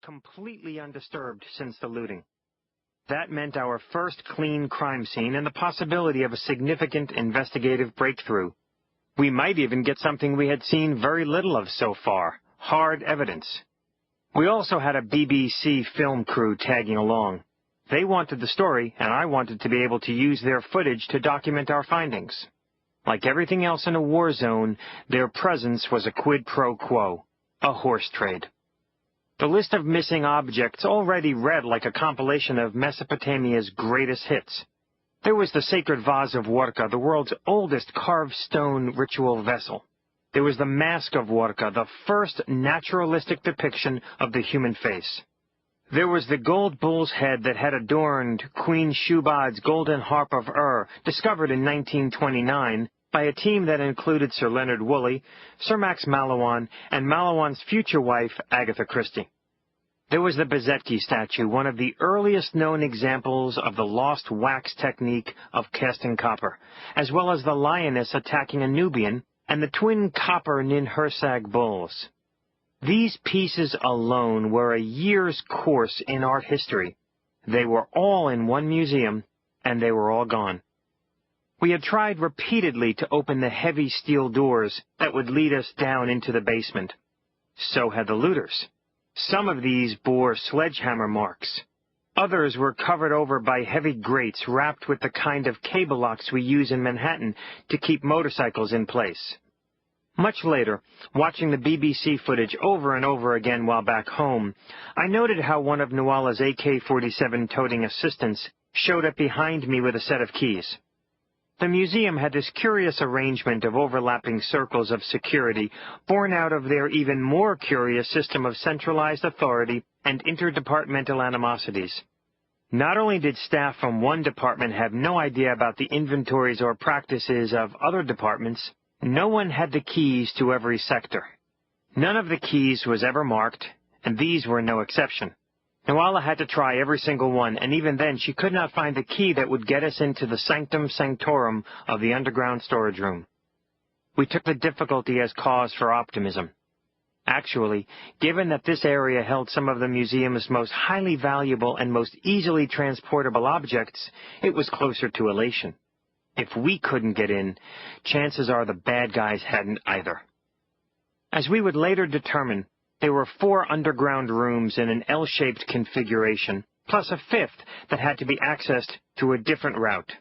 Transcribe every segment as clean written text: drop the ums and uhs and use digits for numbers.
completely undisturbed since the looting. That meant our first clean crime scene and the possibility of a significant investigative breakthrough. We might even get something we had seen very little of so far, hard evidence. We also had a BBC film crew tagging along. They wanted the story, and I wanted to be able to use their footage to document our findings. Like everything else in a war zone, their presence was a quid pro quo, a horse trade. The list of missing objects already read like a compilation of Mesopotamia's greatest hits. There was the sacred vase of Warka, the world's oldest carved stone ritual vessel. There was the mask of Warka, the first naturalistic depiction of the human face. There was the gold bull's head that had adorned Queen Shubad's golden harp of discovered in 1929 by a team that included Sir Leonard Woolley, Sir Max Mallowan, and Mallowan's future wife, Agatha Christie. There was the Bezetki statue, one of the earliest known examples of the lost wax technique of casting copper, as well as the lioness attacking a Nubian and the twin copper Ninhursag bulls. These pieces alone were a year's course in art history. They were all in one museum, and they were all gone. We had tried repeatedly to open the heavy steel doors that would lead us down into the basement. So had the looters. Some of these bore sledgehammer marks. Others were covered over by heavy grates wrapped with the kind of cable locks we use in Manhattan to keep motorcycles in place. Much later, watching the BBC footage over and over again while back home, I noted how one of Nuala's AK-47 toting assistants showed up behind me with a set of keys. The museum had this curious arrangement of overlapping circles of security born out of their even more curious system of centralized authority and interdepartmental animosities. Not only did staff from one department have no idea about the inventories or practices of other departments, no one had the keys to every sector. None of the keys was ever marked, and these were no exception. Nuala had to try every single one, and even then she could not find the key that would get us into the sanctum sanctorum of the underground storage room. We took the difficulty as cause for optimism. Actually, given that this area held some of the museum's most highly valuable and most easily transportable objects, it was closer to elation. If we couldn't get in, chances are the bad guys hadn't either. As we would later determine, there were 4 underground rooms in an L-shaped configuration, plus a 5th that had to be accessed through a different route.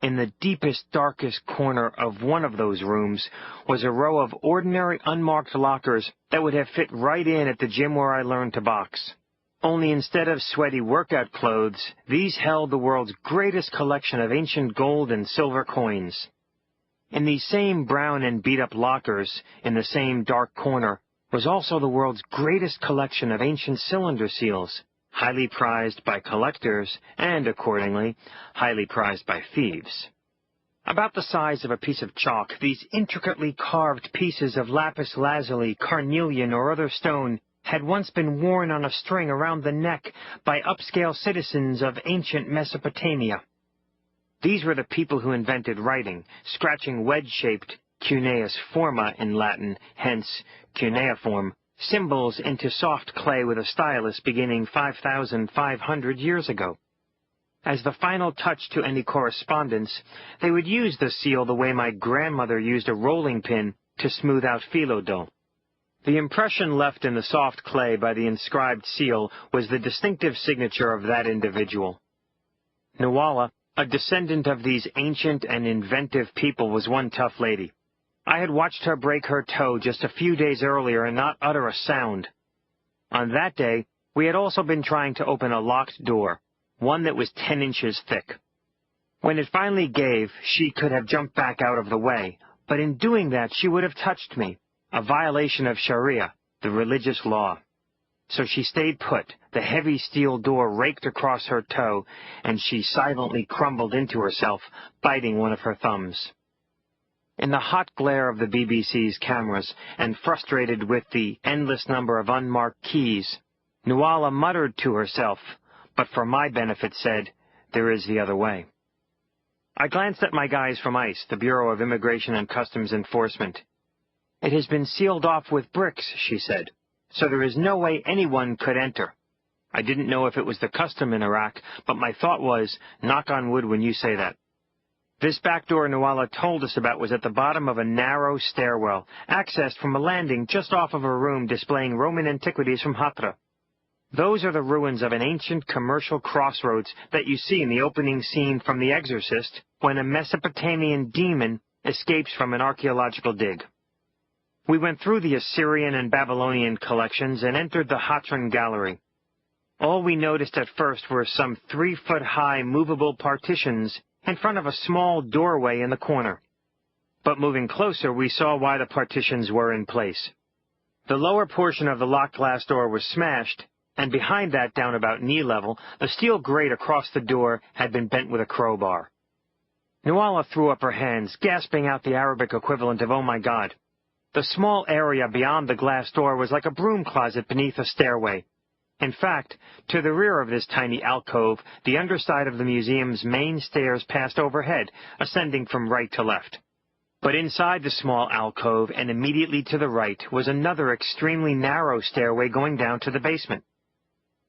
In the deepest, darkest corner of one of those rooms was a row of ordinary unmarked lockers that would have fit right in at the gym where I learned to box. Only instead of sweaty workout clothes, these held the world's greatest collection of ancient gold and silver coins. In these same brown and beat-up lockers, in the same dark corner, was also the world's greatest collection of ancient cylinder seals, highly prized by collectors and, accordingly, highly prized by thieves. About the size of a piece of chalk, these intricately carved pieces of lapis lazuli, carnelian, or other stone had once been worn on a string around the neck by upscale citizens of ancient Mesopotamia. These were the people who invented writing, scratching wedge-shaped cuneus forma in Latin, hence cuneiform, symbols into soft clay with a stylus beginning 5,500 years ago. As the final touch to any correspondence, they would use the seal the way my grandmother used a rolling pin to smooth out phyllo dough. The impression left in the soft clay by the inscribed seal was the distinctive signature of that individual. Nuala, a descendant of these ancient and inventive people, was one tough lady. I had watched her break her toe just a few days earlier and not utter a sound. On that day, we had also been trying to open a locked door, one that was 10 inches thick. When it finally gave, she could have jumped back out of the way, but in doing that she would have touched me, a violation of Sharia, the religious law. So she stayed put, the heavy steel door raked across her toe, and she silently crumbled into herself, biting one of her thumbs. In the hot glare of the BBC's cameras, and frustrated with the endless number of unmarked keys, Nuala muttered to herself, but for my benefit said, "There is the other way." I glanced at my guys from ICE, the Bureau of Immigration and Customs Enforcement. "It has been sealed off with bricks," she said, so there is no way anyone could enter. I didn't know if it was the custom in Iraq, but my thought was, knock on wood when you say that. This back door Nuala told us about was at the bottom of a narrow stairwell, accessed from a landing just off of a room displaying Roman antiquities from Hatra. Those are the ruins of an ancient commercial crossroads that you see in the opening scene from The Exorcist when a Mesopotamian demon escapes from an archaeological dig. We went through the Assyrian and Babylonian collections and entered the Hatran Gallery. All we noticed at first were some 3-foot-high movable partitions in front of a small doorway in the corner. But moving closer, we saw why the partitions were in place. The lower portion of the locked glass door was smashed, and behind that, down about knee level, the steel grate across the door had been bent with a crowbar. Nuala threw up her hands, gasping out the Arabic equivalent of, "Oh my God." The small area beyond the glass door was like a broom closet beneath a stairway. In fact, to the rear of this tiny alcove, the underside of the museum's main stairs passed overhead, ascending from right to left. But inside the small alcove and immediately to the right was another extremely narrow stairway going down to the basement.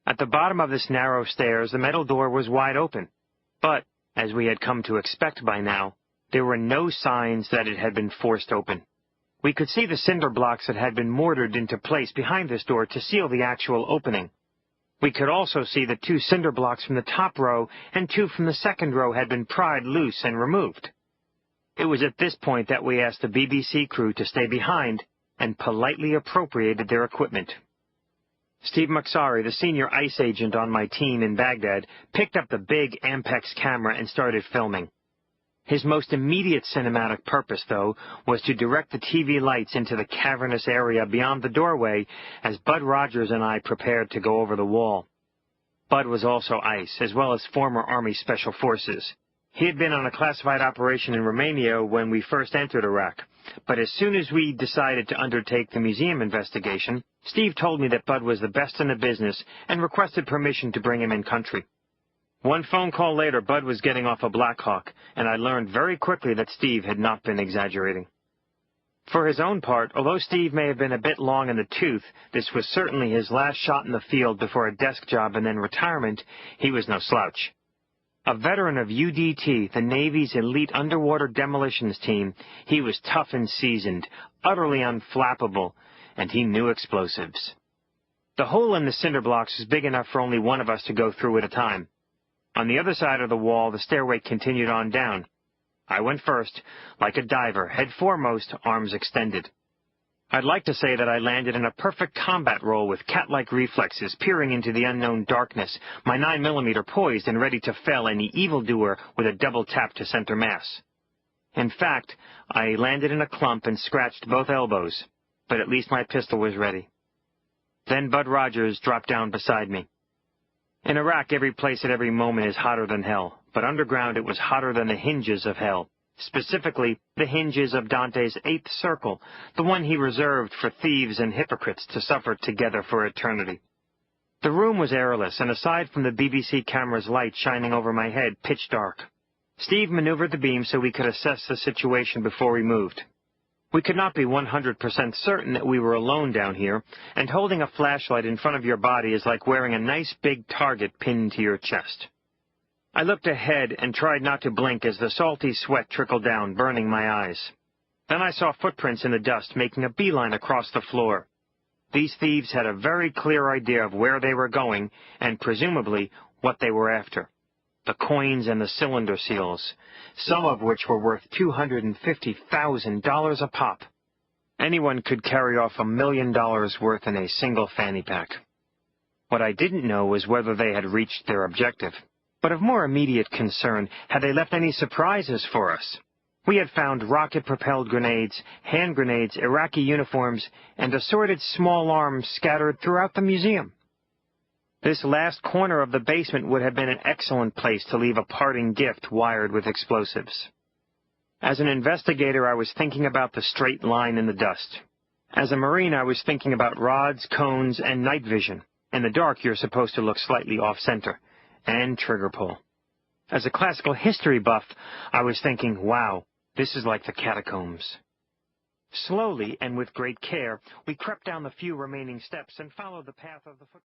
At the bottom of this narrow stairs, the metal door was wide open. But, as we had come to expect by now, there were no signs that it had been forced open. We could see the cinder blocks that had been mortared into place behind this door to seal the actual opening. We could also see the 2 cinder blocks from the top row and 2 from the second row had been pried loose and removed. It was at this point that we asked the BBC crew to stay behind and politely appropriated their equipment. Steve Maksari, the senior ICE agent on my team in Baghdad, picked up the big Ampex camera and started filming. His most immediate cinematic purpose, though, was to direct the TV lights into the cavernous area beyond the doorway as Bud Rogers and I prepared to go over the wall. Bud was also ICE, as well as former Army Special Forces. He had been on a classified operation in Romania when we first entered Iraq, but as soon as we decided to undertake the museum investigation, Steve told me that Bud was the best in the business and requested permission to bring him in country. One phone call later, Bud was getting off a Black Hawk, and I learned very quickly that Steve had not been exaggerating. For his own part, although Steve may have been a bit long in the tooth, this was certainly his last shot in the field before a desk job and then retirement. He was no slouch. A veteran of UDT, the Navy's elite underwater demolitions team, he was tough and seasoned, utterly unflappable, and he knew explosives. The hole in the cinder blocks was big enough for only one of us to go through at a time. On the other side of the wall, the stairway continued on down. I went first, like a diver, head foremost, arms extended. I'd like to say that I landed in a perfect combat roll with cat-like reflexes, peering into the unknown darkness, my 9mm poised and ready to fell any evildoer with a double tap to center mass. In fact, I landed in a clump and scratched both elbows, but at least my pistol was ready. Then Bud Rogers dropped down beside me. In Iraq, every place at every moment is hotter than hell, but underground it was hotter than the hinges of hell, specifically the hinges of Dante's 8th circle, the one he reserved for thieves and hypocrites to suffer together for eternity. The room was airless, and aside from the BBC camera's light shining over my head, pitch dark. Steve maneuvered the beam so we could assess the situation before we moved. We could not be 100% certain that we were alone down here, and holding a flashlight in front of your body is like wearing a nice big target pinned to your chest. I looked ahead and tried not to blink as the salty sweat trickled down, burning my eyes. Then I saw footprints in the dust making a beeline across the floor. These thieves had a very clear idea of where they were going, and presumably what they were after. The coins and the cylinder seals, some of which were worth $250,000 a pop. Anyone could carry off $1 million worth in a single fanny pack. What I didn't know was whether they had reached their objective. But of more immediate concern, had they left any surprises for us? We had found rocket-propelled grenades, hand grenades, Iraqi uniforms, and assorted small arms scattered throughout the museum. This last corner of the basement would have been an excellent place to leave a parting gift wired with explosives. As an investigator, I was thinking about the straight line in the dust. As a Marine, I was thinking about rods, cones, and night vision. In the dark, you're supposed to look slightly off-center. And trigger pull. As a classical history buff, I was thinking, wow, this is like the catacombs. Slowly and with great care, we crept down the few remaining steps and followed the path of the foot.